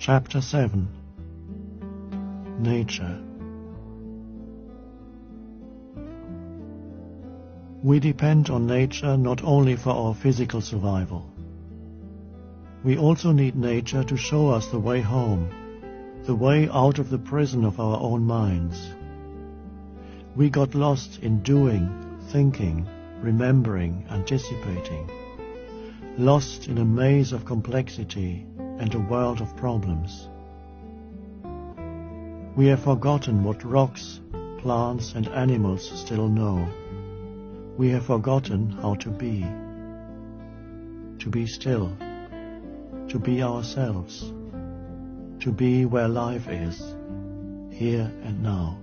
Chapter 7. Nature. We depend on nature not only for our physical survival. We also need nature to show us the way home, the way out of the prison of our own minds. We got lost in doing, thinking, remembering, anticipating, lost in a maze of complexity and a world of problems. We have forgotten what rocks, plants and animals still know. We have forgotten how to be still, to be ourselves, to be where life is, here and now.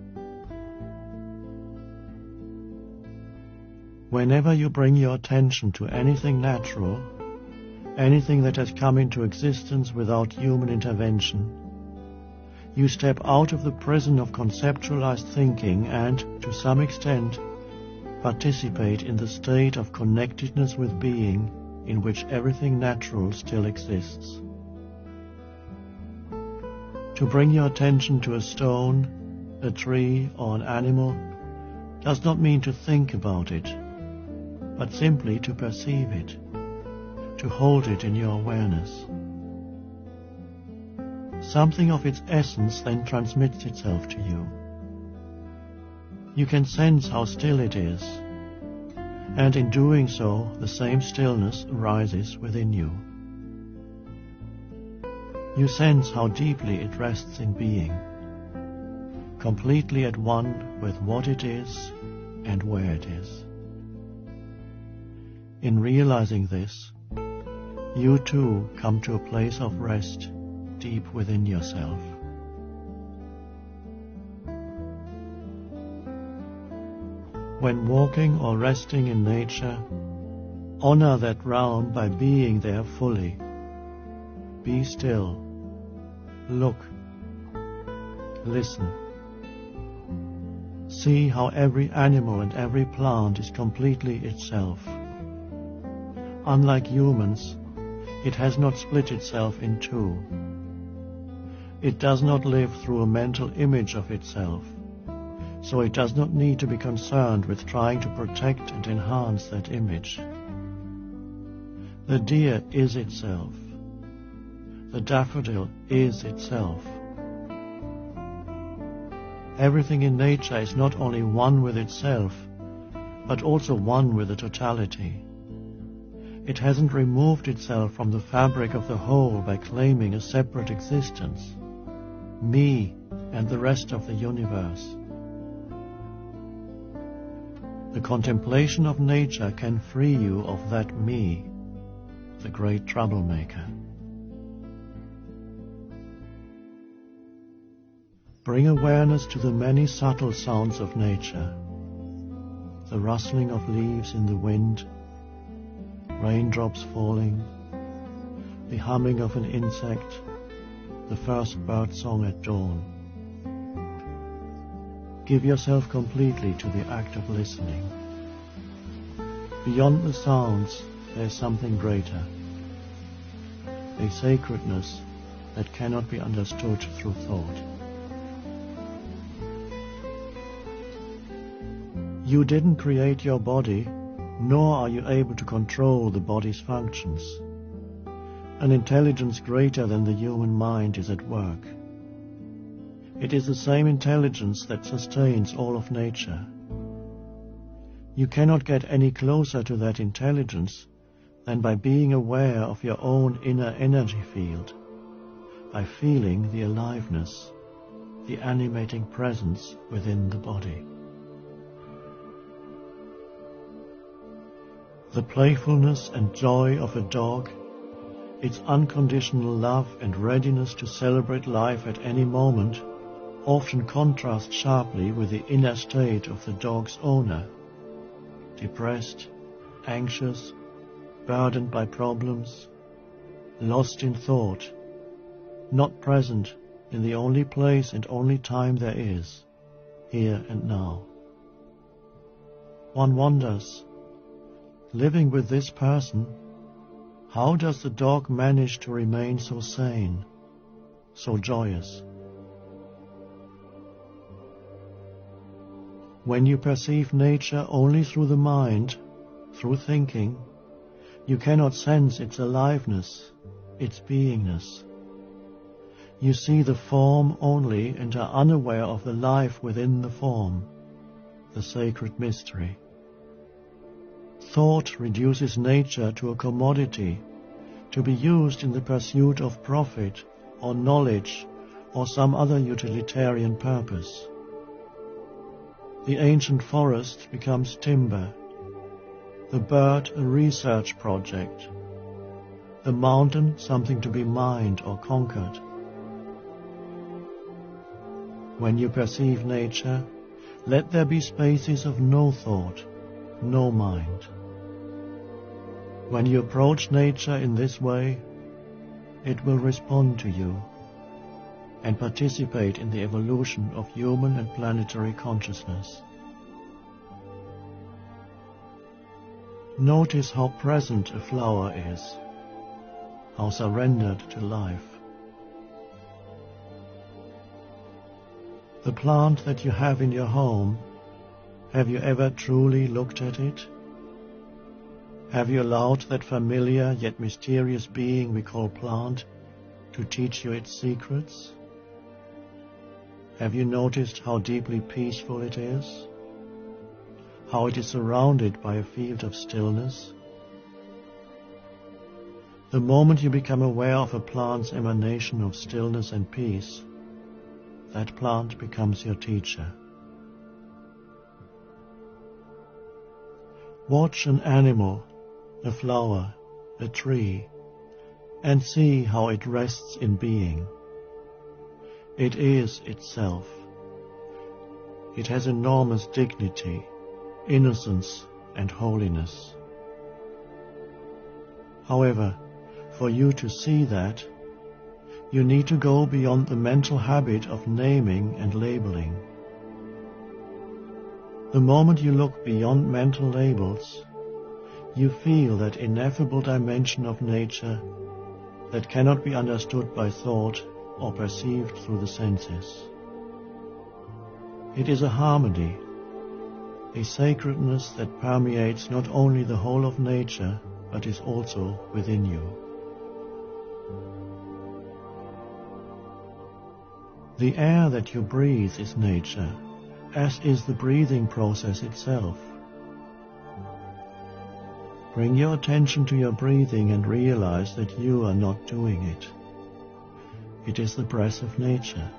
Whenever you bring your attention to anything natural, anything that has come into existence without human intervention, you step out of the prison of conceptualized thinking and, to some extent, participate in the state of connectedness with being in which everything natural still exists. To bring your attention to a stone, a tree, or an animal does not mean to think about it, but simply to perceive it, to hold it in your awareness. Something of its essence then transmits itself to you. You can sense how still it is, and in doing so, the same stillness arises within you. You sense how deeply it rests in being, completely at one with what it is and where it is. In realizing this, you too come to a place of rest deep within yourself. When walking or resting in nature, honor that realm by being there fully. Be still. Look. Listen. See how every animal and every plant is completely itself. Unlike humans, it has not split itself in two. It does not live through a mental image of itself, so it does not need to be concerned with trying to protect and enhance that image. The deer is itself. The daffodil is itself. Everything in nature is not only one with itself, but also one with the totality. It hasn't removed itself from the fabric of the whole by claiming a separate existence, me and the rest of the universe. The contemplation of nature can free you of that me, the great troublemaker. Bring awareness to the many subtle sounds of nature, the rustling of leaves in the wind, raindrops falling, the humming of an insect, the first bird song at dawn. Give yourself completely to the act of listening. Beyond the sounds, there is something greater, a sacredness that cannot be understood through thought. You didn't create your body, nor are you able to control the body's functions. An intelligence greater than the human mind is at work. It is the same intelligence that sustains all of nature. You cannot get any closer to that intelligence than by being aware of your own inner energy field, by feeling the aliveness, the animating presence within the body. The playfulness and joy of a dog, its unconditional love and readiness to celebrate life at any moment, often contrast sharply with the inner state of the dog's owner, depressed, anxious, burdened by problems, lost in thought, not present in the only place and only time there is, here and now. One wonders, living with this person, how does the dog manage to remain so sane, so joyous. When you perceive nature only through the mind, through thinking, you cannot sense its aliveness, its beingness. You see the form only and are unaware of the life within the form, the sacred mystery. Thought reduces nature to a commodity, to be used in the pursuit of profit or knowledge or some other utilitarian purpose. The ancient forest becomes timber, the bird a research project, the mountain something to be mined or conquered. When you perceive nature, let there be spaces of no thought, no mind. When you approach nature in this way, it will respond to you and participate in the evolution of human and planetary consciousness. Notice how present a flower is, how surrendered to life. The plant that you have in your home, have you ever truly looked at it? Have you allowed that familiar yet mysterious being we call plant to teach you its secrets? Have you noticed how deeply peaceful it is? How it is surrounded by a field of stillness? The moment you become aware of a plant's emanation of stillness and peace, that plant becomes your teacher. Watch an animal, a flower, a tree, and see how it rests in being. It is itself. It has enormous dignity, innocence, and holiness. However, for you to see that, you need to go beyond the mental habit of naming and labeling. The moment you look beyond mental labels, you feel that ineffable dimension of nature that cannot be understood by thought or perceived through the senses. It is a harmony, a sacredness that permeates not only the whole of nature, but is also within you. The air that you breathe is nature, as is the breathing process itself. Bring your attention to your breathing and realize that you are not doing it. It is the breath of nature.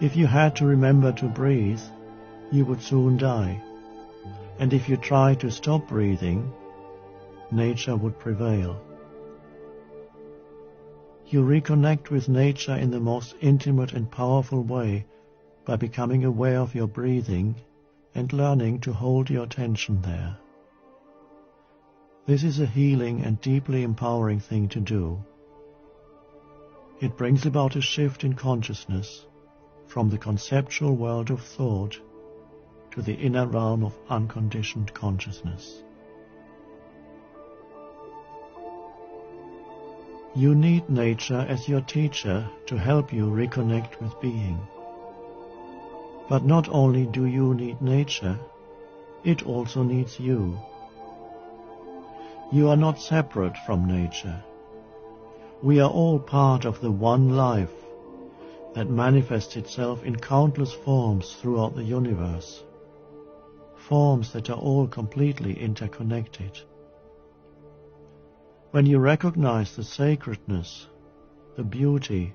If you had to remember to breathe, you would soon die. And if you try to stop breathing, nature would prevail. You reconnect with nature in the most intimate and powerful way by becoming aware of your breathing and learning to hold your attention there. This is a healing and deeply empowering thing to do. It brings about a shift in consciousness from the conceptual world of thought to the inner realm of unconditioned consciousness. You need nature as your teacher to help you reconnect with being. But not only do you need nature, it also needs you. You are not separate from nature. We are all part of the one life that manifests itself in countless forms throughout the universe, forms that are all completely interconnected. When you recognize the sacredness, the beauty,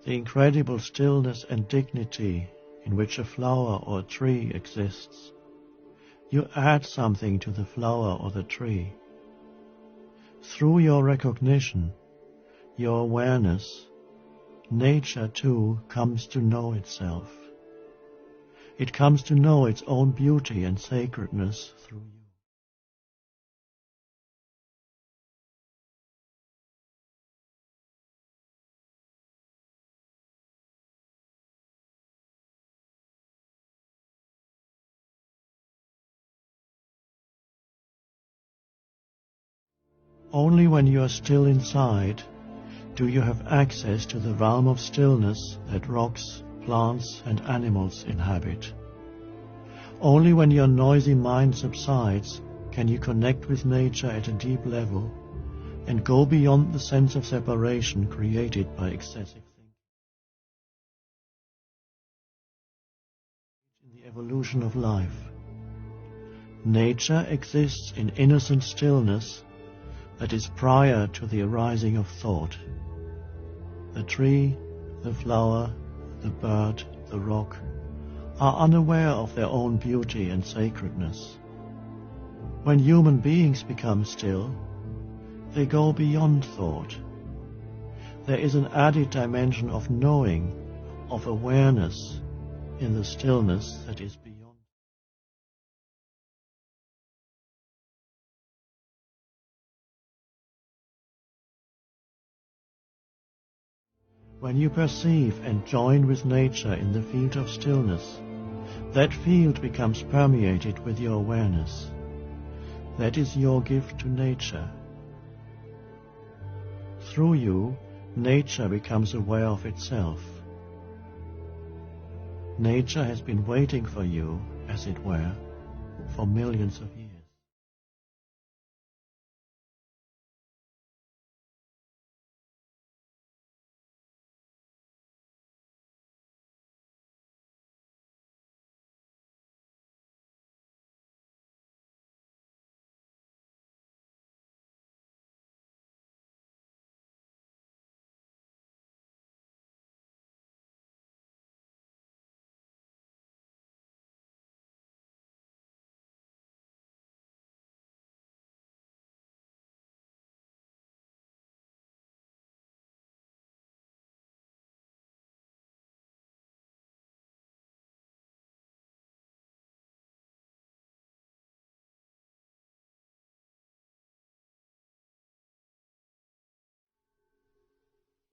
the incredible stillness and dignity in which a flower or a tree exists, you add something to the flower or the tree. Through your recognition, your awareness, nature too comes to know itself. It comes to know its own beauty and sacredness through you. Only when you are still inside do you have access to the realm of stillness that rocks, plants, and animals inhabit. Only when your noisy mind subsides can you connect with nature at a deep level and go beyond the sense of separation created by excessive thinking. In the evolution of life, nature exists in innocent stillness that is prior to the arising of thought. The tree, the flower, the bird, the rock are unaware of their own beauty and sacredness. When human beings become still, they go beyond thought. There is an added dimension of knowing, of awareness in the stillness that is beyond. When you perceive and join with nature in the field of stillness, that field becomes permeated with your awareness. That is your gift to nature. Through you, nature becomes aware of itself. Nature has been waiting for you, as it were, for millions of years.